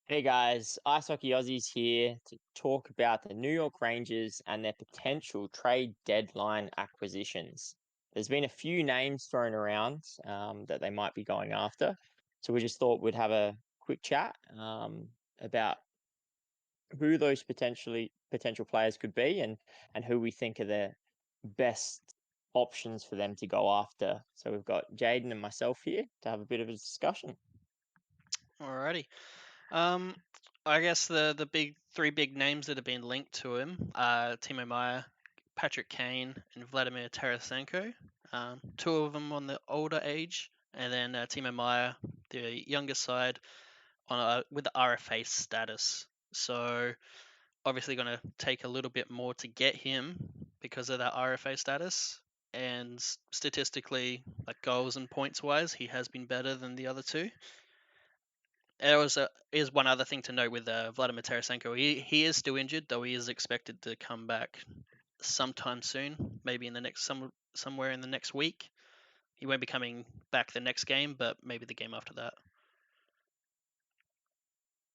Hey guys, Ice Hockey Aussies here to talk about the New York Rangers and their potential trade deadline acquisitions. There's been a few names thrown around that they might be going after, so we just thought we'd have a quick chat about who those potential players could be and who we think are the best options for them to go after. So we've got Jaden and myself here to have a bit of a discussion. Alrighty. Um, I guess the big three big names that have been linked to him are Timo Meier, Patrick Kane, and Vladimir Tarasenko. Two of them on the older age, and then Timo Meier, the younger side, on with the RFA status. So obviously going to take a little bit more to get him because of that RFA status. And statistically, like goals and points wise, he has been better than the other two. There is one other thing to note with Vladimir Tarasenko. He is still injured, though he is expected to come back sometime soon, maybe in the next somewhere in the next week. He won't be coming back the next game, but maybe the game after that.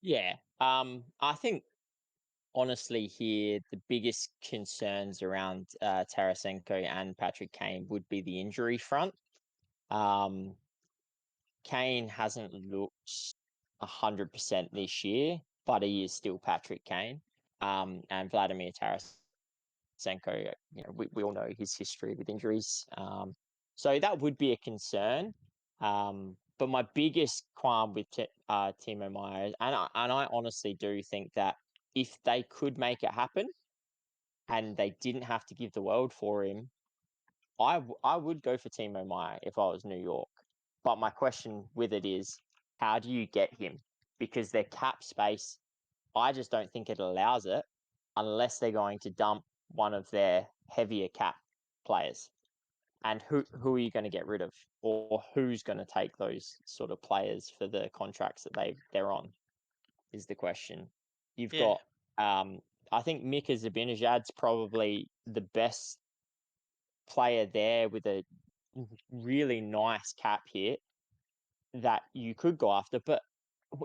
Yeah, I think honestly here the biggest concerns around Tarasenko and Patrick Kane would be the injury front. Um, Kane hasn't looked 100% this year, but he is still Patrick Kane. And Vladimir Tarasenko, we all know his history with injuries. So that would be a concern. But my biggest qualm with Timo Meyer, and I honestly do think that if they could make it happen and they didn't have to give the world for him, I would go for Timo Meyer if I was New York. But my question with it is, how do you get him? Because their cap space, I just don't think it allows it unless they're going to dump one of their heavier cap players. And who are you going to get rid of, or who's going to take those sort of players for the contracts that they're on? Is the question. You've Yeah. got, I think Mika Zibanejad's probably the best player there with a really nice cap hit that you could go after. But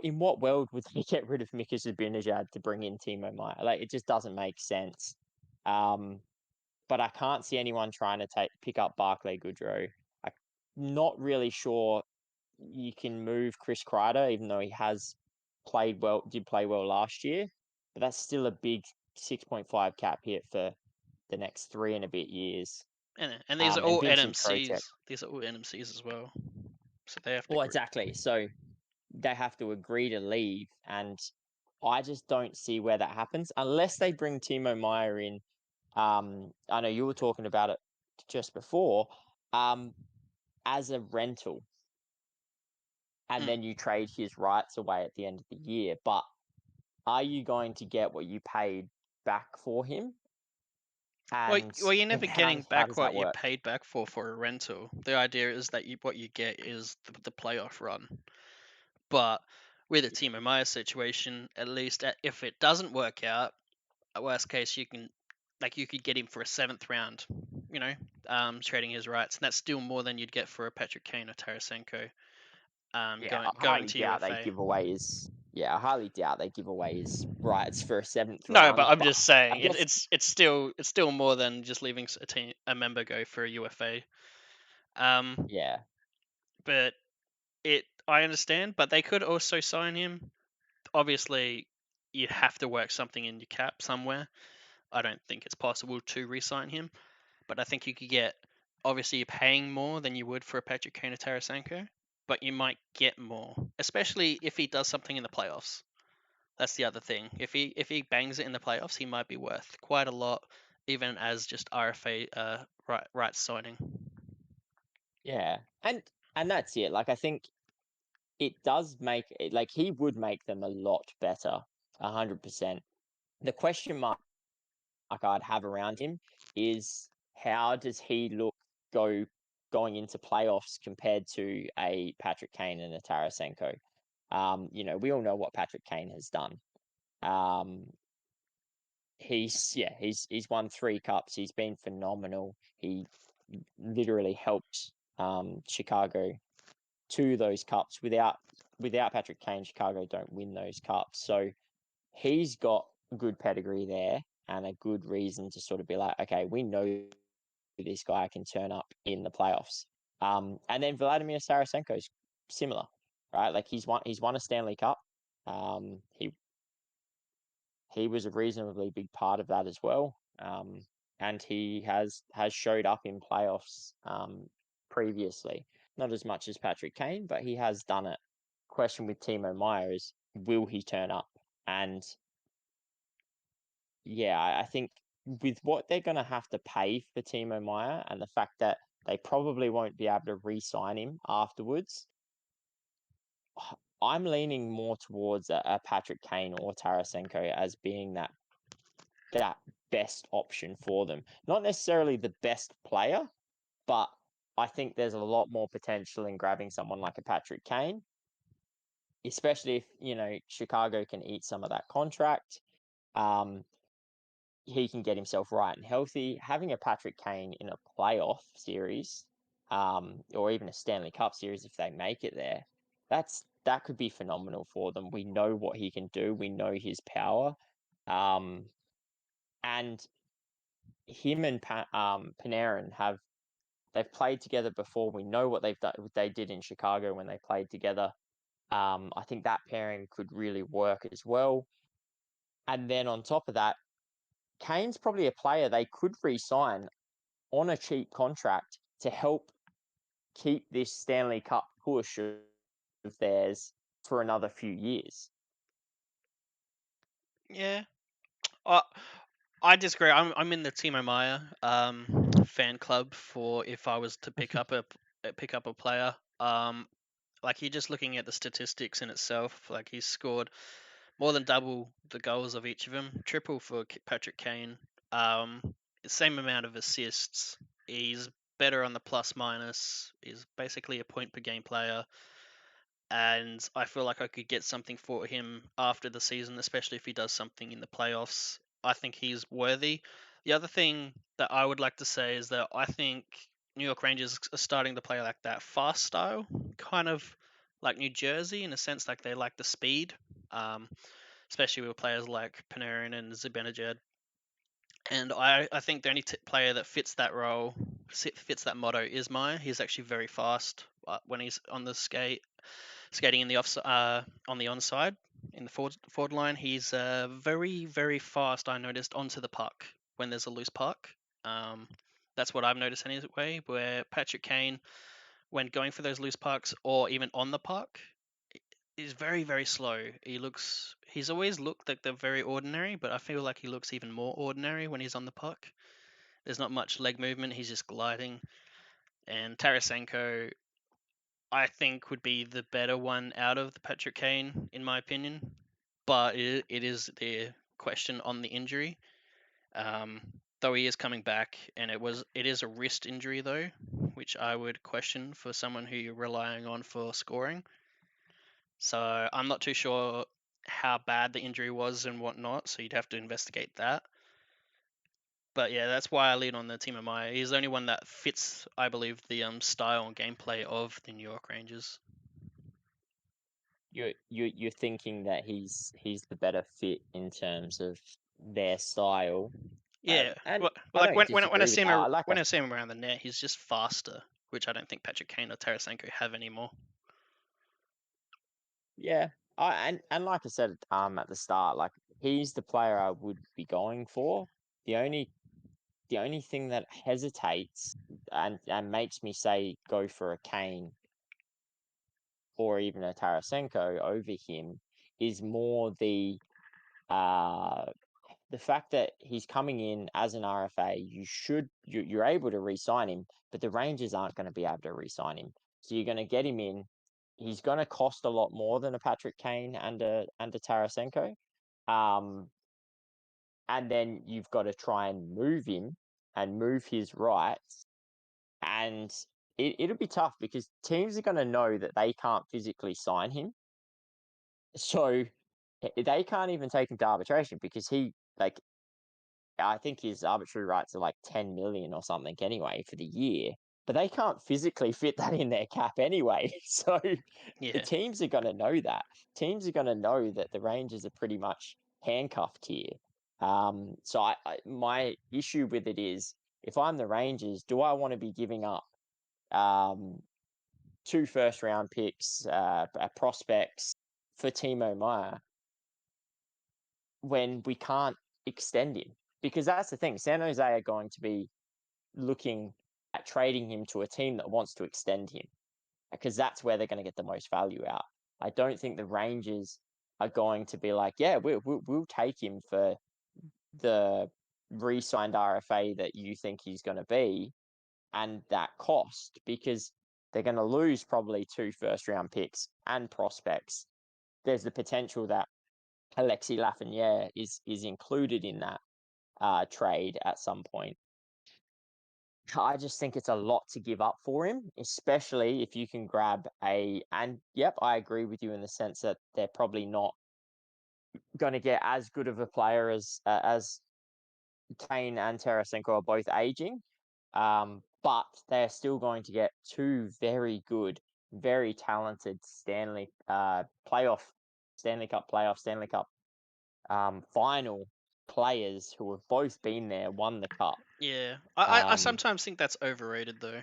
in what world would they get rid of Mika Zibanejad to bring in Timo Meyer? Like, it just doesn't make sense. Um, but I can't see anyone trying to pick up Barclay Goodrow. I'm not really sure you can move Chris Kreider, even though he has did play well last year. But that's still a big 6.5 cap hit for the next 3 and a bit years. And these are And all Vincent Trocek. NMCs. These are all NMCs as well. So they have to Well, agree. exactly. So they have to agree to leave, and I just don't see where that happens unless they bring Timo Meyer in. I know you were talking about it just before, um, as a rental, and Mm. then you trade his rights away at the end of the year. But are you going to get what you paid back for him? And Well, you're never getting how back does that what you work? paid back for a rental. The idea is that what you get is the playoff run. But with a Timo Meyer situation, at least if it doesn't work out, at worst case, you could get him for a seventh round, you know, trading his rights, and that's still more than you'd get for a Patrick Kane or Tarasenko, Yeah, going I going highly to doubt they UFA. give away his. Yeah, I highly doubt they give away his rights for a seventh No, but round. I'm But just I saying guess, it's still more than just leaving a member go for a UFA. Um, yeah, but I understand, but they could also sign him. Obviously, you'd have to work something in your cap somewhere. I don't think it's possible to re-sign him. But I think you could get. Obviously, you're paying more than you would for a Patrick Kane or Tarasenko, but you might get more, especially if he does something in the playoffs. That's the other thing. If he bangs it in the playoffs, he might be worth quite a lot, even as just RFA right signing. yeah, and that's it. Like, I think it does make it, like, he would make them a lot better, 100%. The question mark I'd have around him is, how does he look go going into playoffs compared to a Patrick Kane and a Tarasenko? We all know what Patrick Kane has done. Um, he's won 3 cups. He's been phenomenal. He literally helped Chicago to those cups without without Patrick Kane, Chicago don't win those cups. So he's got good pedigree there and a good reason to sort of be like, okay, we know this guy can turn up in the playoffs. And then Vladimir Tarasenko's similar, right? Like he's won a Stanley Cup. He was a reasonably big part of that as well. And he has showed up in playoffs previously. Not as much as Patrick Kane, but he has done it. Question with Timo Meier is, will he turn up? And yeah, I think with what they're going to have to pay for Timo Meier and the fact that they probably won't be able to re-sign him afterwards, I'm leaning more towards a Patrick Kane or Tarasenko as being that best option for them. Not necessarily the best player, but I think there's a lot more potential in grabbing someone like a Patrick Kane, especially if, Chicago can eat some of that contract. Um, he can get himself right and healthy. Having a Patrick Kane in a playoff series, or even a Stanley Cup series if they make it there, that could be phenomenal for them. We know what he can do. We know his power. And him and Panarin they've played together before. We know what they did in Chicago when they played together. I think that pairing could really work as well. And then on top of that, Kane's probably a player they could re-sign on a cheap contract to help keep this Stanley Cup push of theirs for another few years. Yeah. Uh, I disagree. I'm in the Timo Meier fan club for if I was to pick up a player. Like you're just looking at the statistics in itself. Like he's scored more than double the goals of each of them, triple for Patrick Kane. Um, Same amount of assists. He's better on the plus minus. He's basically a point per game player, and I feel like I could get something for him after the season, especially if he does something in the playoffs. I think he's worthy. The other thing that I would like to say is that I think New York Rangers are starting to play like that fast style, kind of like New Jersey in a sense, like they like the speed, um, especially with players like Panarin and Zibanejad. And I think the only player that fits that role, fits that motto, is Maya. He's actually very fast when he's on the skating in the on the onside in the forward line. He's very very fast. I noticed onto the puck when there's a loose puck. Um, that's what I've noticed anyway. Where Patrick Kane, when going for those loose pucks or even on the puck, is very very slow. He's always looked like they're very ordinary, but I feel like he looks even more ordinary when he's on the puck. There's not much leg movement. He's just gliding. And Tarasenko, I think, would be the better one out of the Patrick Kane, in my opinion. But it is the question on the injury. Um, though he is coming back, and it is a wrist injury though, which I would question for someone who you're relying on for scoring. So I'm not too sure how bad the injury was and whatnot. So you'd have to investigate that. But yeah, that's why I lean on the team of Maya. He's the only one that fits, I believe, the style and gameplay of the New York Rangers. You're thinking that he's the better fit in terms of their style, Yeah, and well, I like don't disagree with that. when I see him around the net, he's just faster, which I don't think Patrick Kane or Tarasenko have anymore. Yeah, and like I said, at the start, like he's the player I would be going for. The only the only thing that hesitates and makes me say go for a Kane or even a Tarasenko over him is more uh the fact that he's coming in as an RFA. You're able to re-sign him, but the Rangers aren't going to be able to re-sign him. So you're going to get him in. He's going to cost a lot more than a Patrick Kane and a Tarasenko. Um, and then you've got to try and move him and move his rights. And it'll be tough because teams are going to know that they can't physically sign him. So they can't even take him to arbitration because I think his arbitrary rights are like 10 million or something anyway for the year. but they can't physically fit that in their cap anyway. So the Yeah. teams are going to know that. Teams are going to know that the Rangers are pretty much handcuffed here. So my issue with it is, if I'm the Rangers, do I want to be giving up um, 2 first-round picks, prospects for Timo Meyer when we can't extend him? Because that's the thing. San Jose are going to be looking at trading him to a team that wants to extend him, because that's where they're going to get the most value out. I don't think the Rangers are going to be like, yeah, we'll take him for the re-signed RFA that you think he's going to be, and that cost, because they're going to lose probably 2 first-round picks and prospects. There's the potential that Alexis Lafreniere is included in that trade at some point. I just think it's a lot to give up for him, especially if you can grab and yep, I agree with you in the sense that they're probably not going to get as good of a player as Kane and Tarasenko are both aging, but they're still going to get 2 very good, very talented Stanley Cup playoff, Stanley Cup final players who have both been there, won the cup. Yeah. I Um, sometimes think that's overrated though.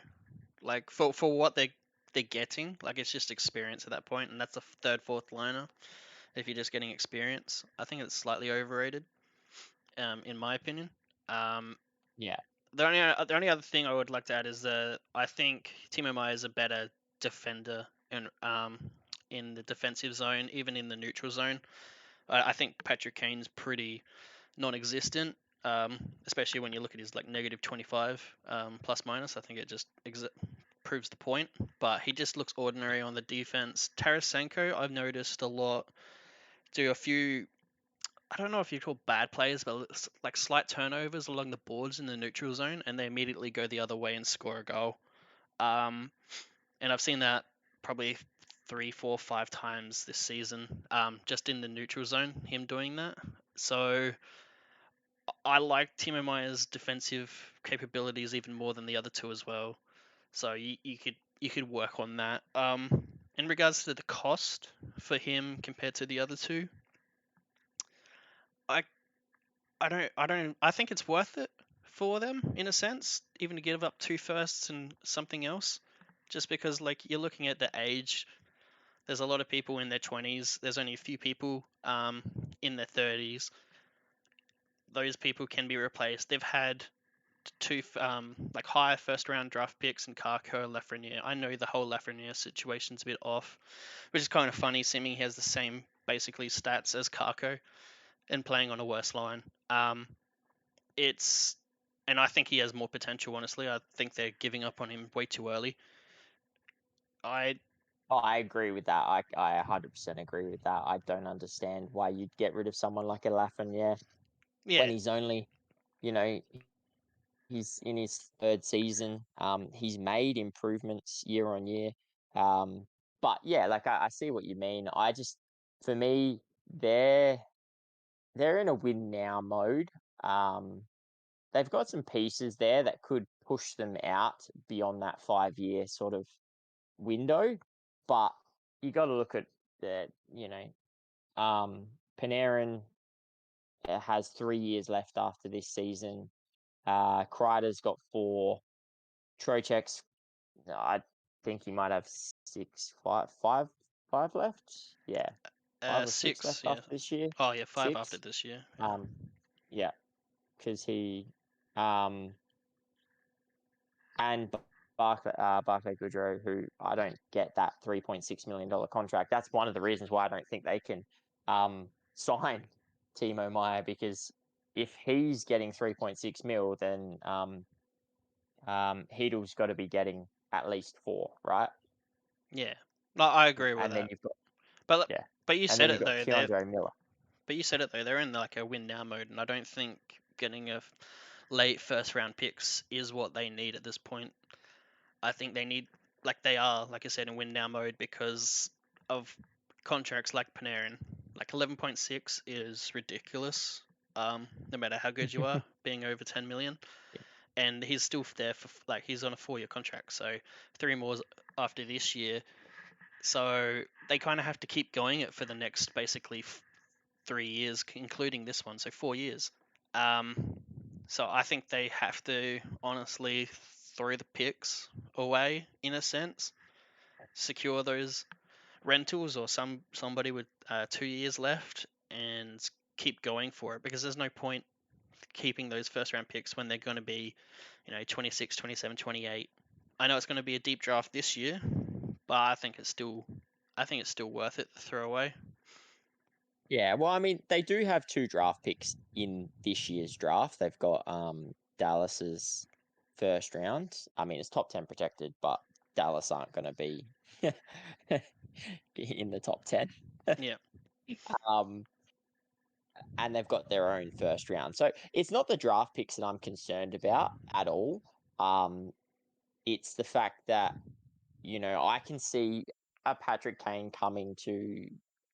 Like for what they're getting, like it's just experience at that point, and that's a third, fourth liner. If you're just getting experience, I think it's slightly overrated. In my opinion. Um, yeah, the only other thing I would like to add is that I think Timo Meyer is a better defender in the defensive zone, even in the neutral zone. I think Patrick Kane's pretty non-existent, especially when you look at his like -25 plus minus. I think it just proves the point. But he just looks ordinary on the defense. Tarasenko, I've noticed a lot do a few. I don't know if you call bad plays, but it's like slight turnovers along the boards in the neutral zone, and they immediately go the other way and score a goal. Um, and I've seen that probably 3, 4, 5 times this season, just in the neutral zone, him doing that. So I like Timo Meyer's defensive capabilities even more than the other two as well. So you could work on that. In regards to the cost for him compared to the other two, I I think it's worth it for them in a sense, even to give up 2 firsts and something else, just because like you're looking at the age. There's a lot of people in their 20s. There's only a few people in their 30s. Those people can be replaced. They've had two like higher first round draft picks in Carco and Lafreniere. I know the whole Lafreniere situation's a bit off, which is kind of funny, seeming he has the same basically stats as Carco and playing on a worse line. It's and I think he has more potential. Honestly, I think they're giving up on him way too early. I I agree with that. I 100% agree with that. I don't understand why you'd get rid of someone like a Lafreniere when Yeah, he's only, you know, he's in his third season. He's made improvements year on year. But yeah, like I see what you mean. For me, they're they're in a win now mode. Um, they've got some pieces there that could push them out beyond that 5 year sort of window, but you got to look at the Panarin has 3 years left after this season. Kreider's got 4. Trocheck's, I think he might have 5 left. Yeah, 5 or 6 6. left Yeah. after this year. Oh yeah, 5 after 6. this year. Yeah. Um, yeah, because um, and Barclay Goodrow, who I don't get that $3.6 million contract. That's one of the reasons why I don't think they can sign Timo Meyer, because if he's getting 3.6 mil, then Heedle's got to be getting at least 4, right? Yeah. No, I agree with And then that. you've got But yeah, but you and said then you've it got though. Keandre Miller. They're in like a win now mode, and I don't think getting a late first round picks is what they need at this point. I think they need, like they are, like I said, in win now mode because of contracts like Panarin. Like 11.6 is ridiculous. No matter how good you are, being over 10 million. and he's still there for like he's on a 4-year contract, so 3 more after this year. So they kind of have to keep going it for the next basically 3 years, including this one, so 4 years. Um, so I think they have to honestly throw the picks away in a sense, secure those rentals or somebody with 2 years left, and keep going for it, because there's no point keeping those first round picks when they're going to be, 26, 27, 28. I know it's going to be a deep draft this year, but I think it's still worth it to throw away. Yeah, well, I mean, they do have 2 draft picks in this year's draft. They've got Dallas's first round. I mean, it's top 10 protected, but Dallas aren't going to be in the top 10. Yeah, Um, and they've got their own first round. So it's not the draft picks that I'm concerned about at all. Um, it's the fact that, I can see a Patrick Kane coming to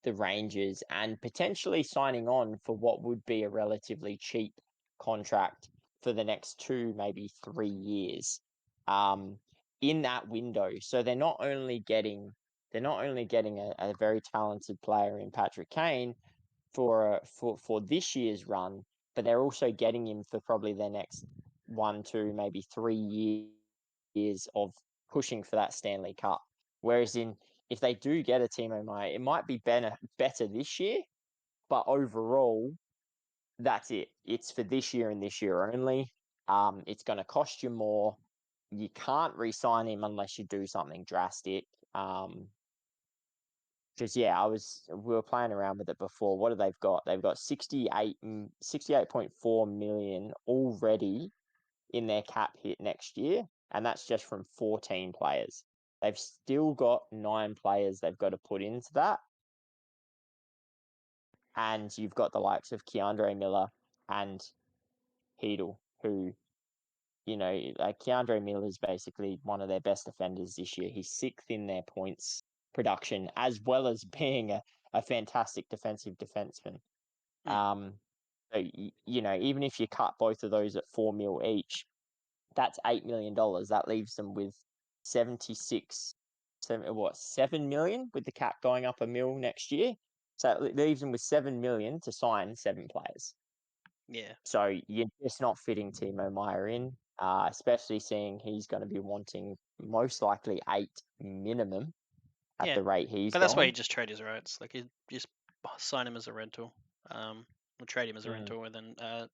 the Rangers and potentially signing on for what would be a relatively cheap contract for the next 2, maybe 3 years, um, in that window. So they're not only getting a very talented player in Patrick Kane for this year's run, but they're also getting him for probably their next 1, 2, maybe 3 years of pushing for that Stanley Cup. Whereas if they do get a Timo Meier, it might be better this year, but overall, that's it. It's for this year and this year only. It's going to cost you more. You can't re-sign him unless you do something drastic. Because yeah, we were playing around with it before. What have they've got? They've got 68.4 million already in their cap hit next year, and that's just from 14 players. They've still got 9 players they've got to put into that, and you've got the likes of Keandre Miller and Heedle, who, like Keandre Miller is basically one of their best defenders this year. He's 6th in their points production, as well as being a fantastic defensive defenseman. mm, So, even if you cut both of those at 4 mil each, that's $8 million. That leaves them with 76, 7 million with the cap going up a mil next year. So it leaves them with 7 million to sign 7 players. yeah, So you're just not fitting Timo Meier in, especially seeing he's going to be wanting most likely 8 minimum at yeah. the rate he's But that's why you going. just trade his rights. Like you just sign him as a rental, or trade him as a Mm. rental, and then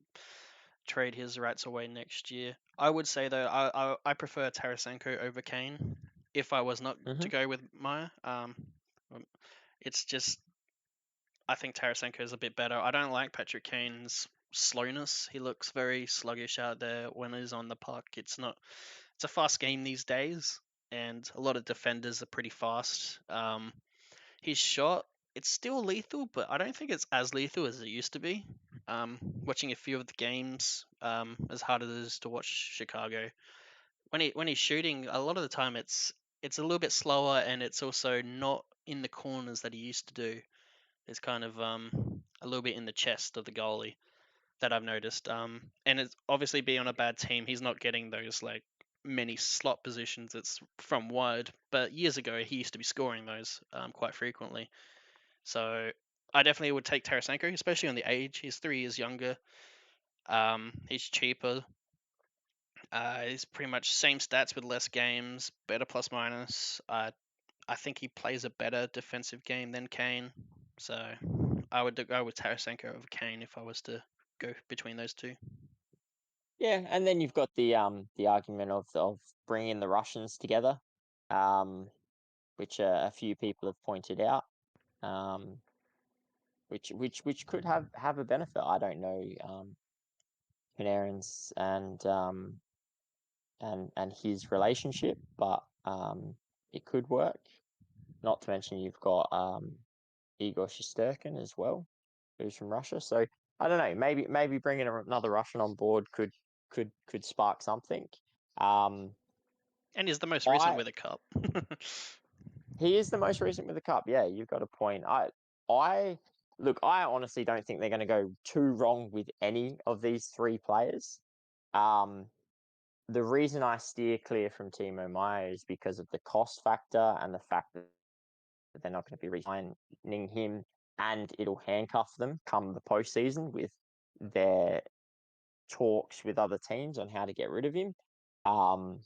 trade his rights away next year. I would say though, I prefer Tarasenko over Kane if I was not Mm-hmm. to go with Maya. Um, it's just I think Tarasenko is a bit better. I don't like Patrick Kane's slowness. He looks very sluggish out there when he's on the puck. It's a fast game these days, and a lot of defenders are pretty fast. His shot, it's still lethal, but I don't think it's as lethal as it used to be. Watching a few of the games, as hard as it is to watch Chicago, when he's shooting, a lot of the time it's a little bit slower, and it's also not in the corners that he used to do. It's kind of a little bit in the chest of the goalie that I've noticed. And it's obviously being on a bad team, he's not getting those like many slot positions. It's from wide, but years ago he used to be scoring those quite frequently. So I definitely would take Tarasenko, especially on the age. He's 3 years younger. He's cheaper. He's pretty much same stats with less games, better plus minus. I think he plays a better defensive game than Kane. So I would go with Tarasenko over Kane if I was to go between those two. Yeah, and then you've got the argument of bringing the Russians together, um, which a few people have pointed out, um, which could have a benefit. I don't know, Panarin's and his relationship, but it could work. Not to mention you've got Igor Shesterkin as well, who's from Russia. So I don't know. Maybe bringing another Russian on board could spark something. Um, And he's the most recent I with a cup. He is the most recent with the cup. Yeah, you've got a point. I look. I honestly don't think they're going to go too wrong with any of these 3 players. Um, the reason I steer clear from Timo Meier is because of the cost factor and the fact that they're not going to be re-signing him, and it'll handcuff them come the postseason with their talks with other teams on how to get rid of him. Um,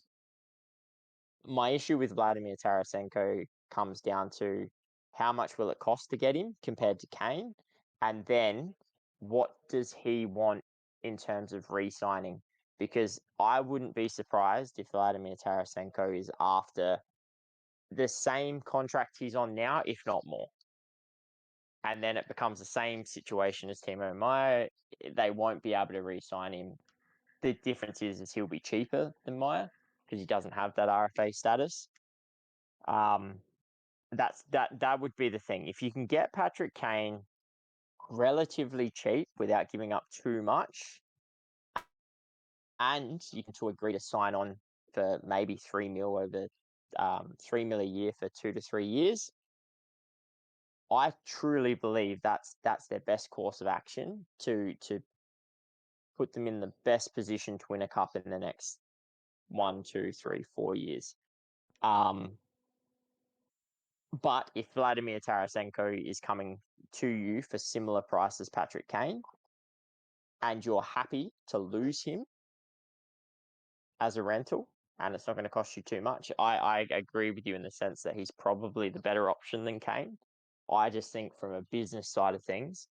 my issue with Vladimir Tarasenko comes down to how much will it cost to get him compared to Kane, and then what does he want in terms of re-signing? Because I wouldn't be surprised if Vladimir Tarasenko is after the same contract he's on now, if not more. And then it becomes the same situation as Timo Meier. They won't be able to re-sign him. The difference is he'll be cheaper than Meier because he doesn't have that RFA status. Um, that would be the thing. If you can get Patrick Kane relatively cheap without giving up too much, and you can to agree to sign on for maybe 3 mil over 3 mil a year for 2 to 3 years, I truly believe that's their best course of action to put them in the best position to win a cup in the next 1, 2, 3, 4 years. Um, but if Vladimir Tarasenko is coming to you for similar price as Patrick Kane, and you're happy to lose him as a rental, and it's not going to cost you too much, I agree with you in the sense that he's probably the better option than Kane. I just think from a business side of things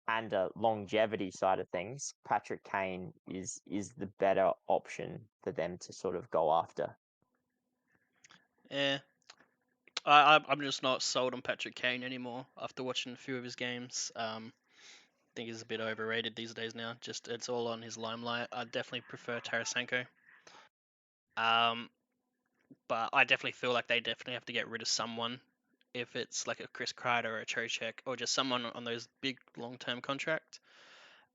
and a longevity side of things, Patrick Kane is the better option for them to sort of go after. Yeah, I'm just not sold on Patrick Kane anymore after watching a few of his games. I think he's a bit overrated these days now. Just it's all on his limelight. I definitely prefer Tarasenko. Um, but I definitely feel like they definitely have to get rid of someone. If it's like a Chris Kreider or a Trocheck or just someone on those big long-term contract,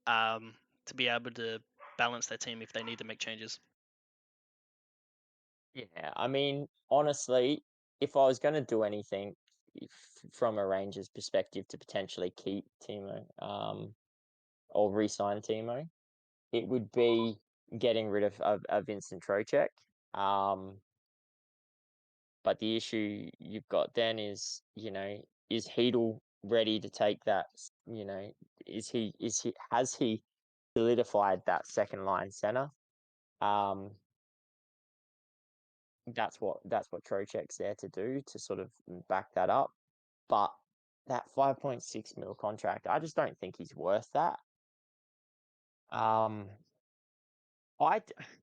um, to be able to balance their team if they need to make changes. Yeah, I mean, honestly, if I was going to do anything from a Rangers perspective to potentially keep Timo, or re-sign Timo, it would be getting rid of Vincent Trocheck. Um, but the issue you've got then is, is Heedle ready to take that? You know, is he has he solidified that second line center? Um, that's what Trocheck's there to do, to sort of back that up. But that 5.6 mil contract, I just don't think he's worth that. Um,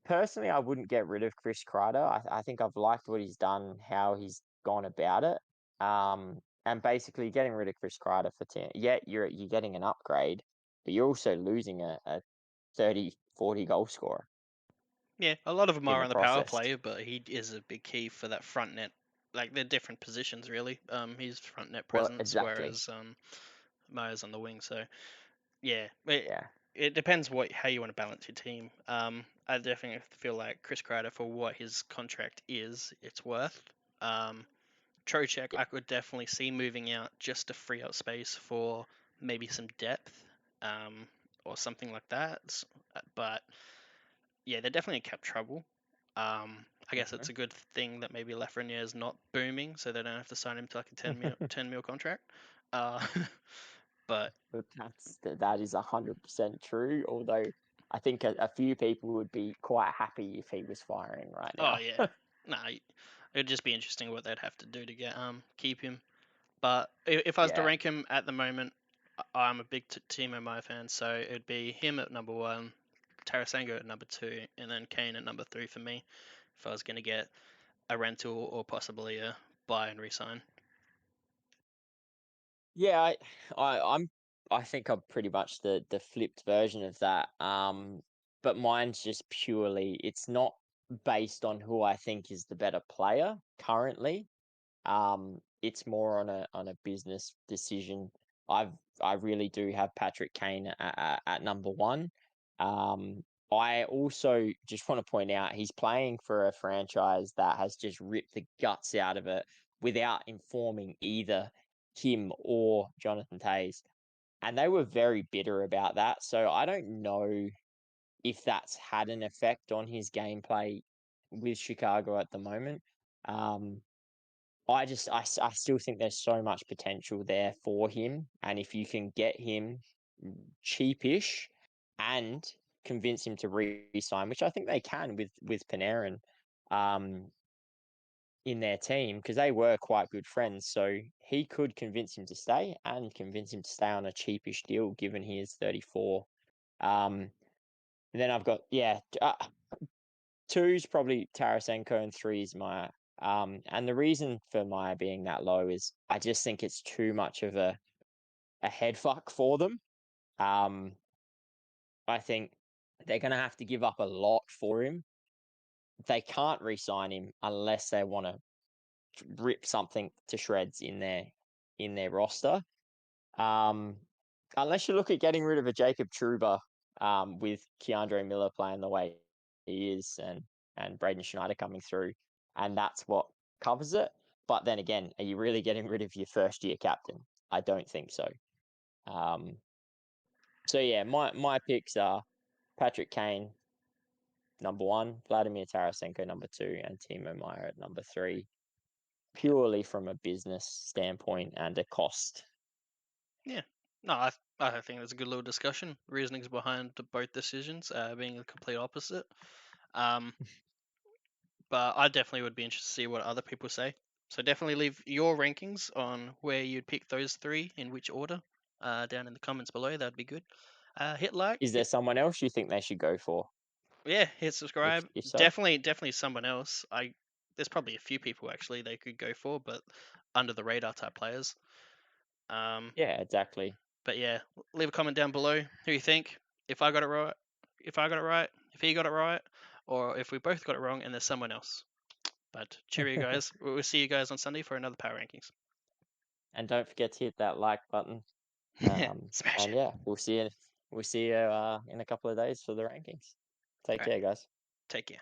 personally, I wouldn't get rid of Chris Kreider. I think I've liked what he's done, how he's gone about it. And basically getting rid of Chris Kreider for 10, yeah, you're getting an upgrade, but you're also losing a 30, 40 goal scorer Yeah, a lot of them in are the on the power process. play, but he is a big key for that front net. Like they're different positions really. He's front net Well, presence, exactly. whereas Meyer's on the wing. So yeah, it, Yeah. it depends how you want to balance your team. I definitely feel like Chris Kreider for what his contract is, it's worth. Um, Trocheck, Yeah. I could definitely see moving out just to free up space for maybe some depth, or something like that. But yeah, they're definitely in cap trouble. I guess it's Mhm. a good thing that maybe Lafreniere is not booming, so they don't have to sign him to like a 10 mil contract. Uh, but But that is 100% true. Although I think a few people would be quite happy if he was firing right oh now. yeah, nah, it'd just be interesting what they'd have to do to get keep him. But if I was to Yeah. rank him at the moment, I'm a big Timo Meyer fan, so it'd be him at number one, Tarasenko at number two, and then Kane at number three for me. If I was going to get a rental or possibly a buy and resign. Yeah, I think I'm pretty much the flipped version of that. But mine's just purely, it's not based on who I think is the better player currently. It's more on a business decision. I've I really do have Patrick Kane at number one. Um, I also just want to point out he's playing for a franchise that has just ripped the guts out of it without informing either him or Jonathan Tays, and they were very bitter about that. So I don't know if that's had an effect on his gameplay with Chicago at the moment. Um, I still think there's so much potential there for him, and if you can get him cheapish and convince him to re-sign, which I think they can with Panarin, um, in their team because they were quite good friends. So he could convince him to stay and convince him to stay on a cheapish deal, given he is 34. Um, and then I've got two's probably Tarasenko and three is Maya. And the reason for Maya being that low is I just think it's too much of a head fuck for them. Um, I think they're going to have to give up a lot for him. They can't re-sign him unless they want to rip something to shreds in their roster. Um, unless you look at getting rid of a Jacob Truba, with Keandre Miller playing the way he is, and Braden Schneider coming through, and that's what covers it. But then again, are you really getting rid of your first year captain? I don't think so. Um, so yeah, my picks are Patrick Kane number one, Vladimir Tarasenko number two, and Timo Meier at number three. Purely from a business standpoint and a cost. Yeah. No, I think it's a good little discussion. Reasonings behind both decisions being the complete opposite. Um, but I definitely would be interested to see what other people say. So definitely leave your rankings on where you'd pick those three in which order down in the comments below. That'd be good. Hit like, Is there someone else you think they should go for? yeah, hit subscribe. If so, Definitely someone else. There's probably a few people actually they could go for, but under the radar type players. Um, yeah, exactly. but yeah, leave a comment down below who you think. If I got it right, if I got it right, if he got it right, or if we both got it wrong and there's someone else. But cheerio, guys. We'll see you guys on Sunday for another Power Rankings. And don't forget to hit that like button. Smash And it. yeah, we'll see you in a couple of days for the rankings. Take All right. care, guys. Take care.